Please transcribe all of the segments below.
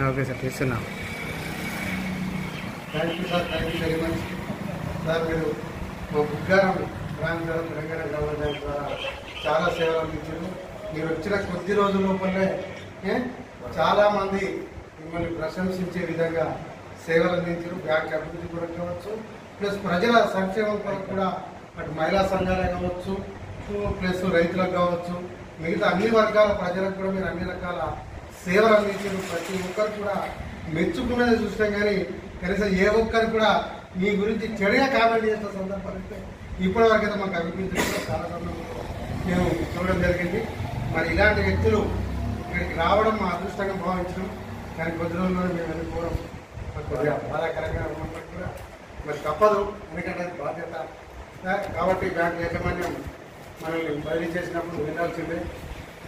Okay sir తీస్తున్నా. Thank you sir, thank you very much sir. మీరు మా Buggaram Telangana government ద్వారా చాలా సేవలు అందించారు. మీరు వచ్చిన కొద్ది రోజుల లోపలనే చాలామంది మిమ్మల్ని ప్రశంసించే విధంగా సేవలు అందించారు. బ్యాంక్ అభివృద్ధి కూడా కావచ్చు, ప్లస్ ప్రజల సంక్షేమం కొరకు కూడా అటు మహిళా సంఘాలే కావచ్చు, ప్లస్ రైతులకు కావచ్చు, మిగతా అన్ని వర్గాల ప్రజలకు కూడా మీరు అన్ని రకాల సేవలు అందించారు. ప్రతి ఒక్కరు కూడా మెచ్చుకున్నది చూసినాం, కానీ కనీసం ఏ ఒక్కరు కూడా మీ గురించి చెడుగా కామెంట్ చేసిన సందర్భాలు అయితే ఇప్పటివరకు అయితే మాకు అనిపించడం చాలా సందర్భంలో మేము చూడడం జరిగింది. మరి ఇలాంటి వ్యక్తులు ఇక్కడికి రావడం మా అదృష్టంగా భావించడం, కానీ కొద్ది రోజుల్లోనే మేము వెళ్ళిపోవడం కొద్దిగా బాధాకరంగా ఉన్నప్పటికీ కూడా మరి తప్పదు, ఎందుకంటే అది బాధ్యత. కాబట్టి బ్యాంక్ యాజమాన్యం మనల్ని బదిలీ చేసినప్పుడు వెళ్ళాల్సిందే.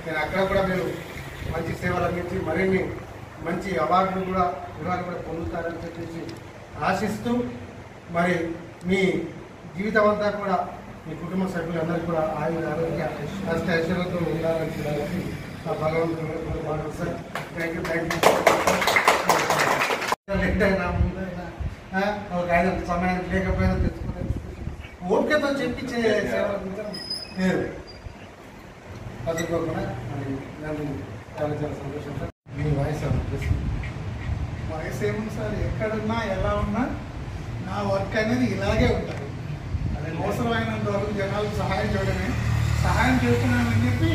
నేను అక్కడ కూడా మీరు మంచి సేవలు అందించి మరిన్ని మంచి అవార్డులు కూడా వివరాలు కూడా పొందుతారని చెప్పేసి ఆశిస్తూ, మరి మీ జీవితం అంతా కూడా మీ కుటుంబ సభ్యులందరూ కూడా ఆయుర ఆరోగ్య కష్ట ఐశ్వర్యంతో ఉండాలని చూడాలని ఆ భగవంతుడు బాగుంది sir. Thank you, thank you. లేటైనా ముందైనా ఒక ఆయన సమయానికి లేకపోయినా తెచ్చుకునే ఓపికతో చెప్పించే సేవలు అందించడం లేదు. చదువుకోకుండా మరి నన్ను చాలా చాలా సంతోషం సార్. మీ వాయిస్ ఏముంది సార్, ఎక్కడున్నా ఎలా ఉన్నా నా వర్క్ అనేది ఇలాగే ఉంటుంది. అది అవసరమైనంత వరకు జనాలకు సహాయం చేయడమే. సహాయం చేస్తున్నానని చెప్పి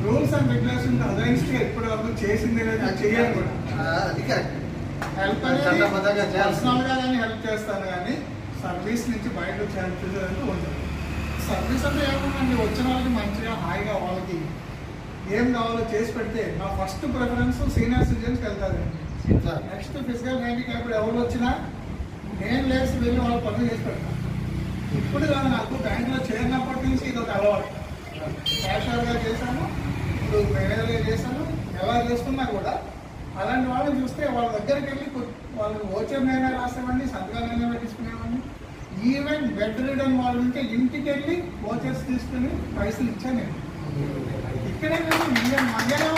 రూల్స్ అండ్ రెగ్యులేషన్ అదైన్స్గా ఇప్పటి వరకు చేసింది లేదు, అది చేయాలి కూడా. అది కరెక్ట్. హెల్ప్ అనేది పర్సనల్గా కానీ హెల్ప్ చేస్తాను, కానీ సర్వీస్ నుంచి బయట హెల్ప్ చేసేదంటూ ఉంటుంది. సర్వీస్ అంటే ఏముందండి, వచ్చిన వాళ్ళకి మంచిగా హాయిగా వాళ్ళకి ఏం కావాలో చేసి పెడితే నా ఫస్ట్ ప్రిఫరెన్స్ సీనియర్ సిటిజన్స్కి వెళ్తారండి. నెక్స్ట్ ఫిజికల్ హ్యాండిక్యాప్డ్ ఎవరు వచ్చినా నేను లేచి వెళ్ళి వాళ్ళ పనులు చేసి పెడతాను. ఇప్పుడు కాదు, నాకు బ్యాంకులో చేరినప్పటి నుంచి ఇది ఒక అలవాటు. క్యాషియర్గా చేశాను, ఇప్పుడు మేనేజర్గా చేశాను. ఎలా చేస్తున్నా కూడా అలాంటి వాళ్ళని చూస్తే వాళ్ళ దగ్గరికి వెళ్ళి వాళ్ళు ఓచర్ నేనే రాసేవాడిని, సంతకాలు నేనే పెట్టించుకునేవాడిని. ఈవెన్ బెడ్ రిడన్ వాళ్ళు ఉంటే ఇంటికి వెళ్ళి ఓచర్స్ తీసుకుని పైసలు ఇచ్చాను నేను. ఇక్కడే మధ్యాహ్నం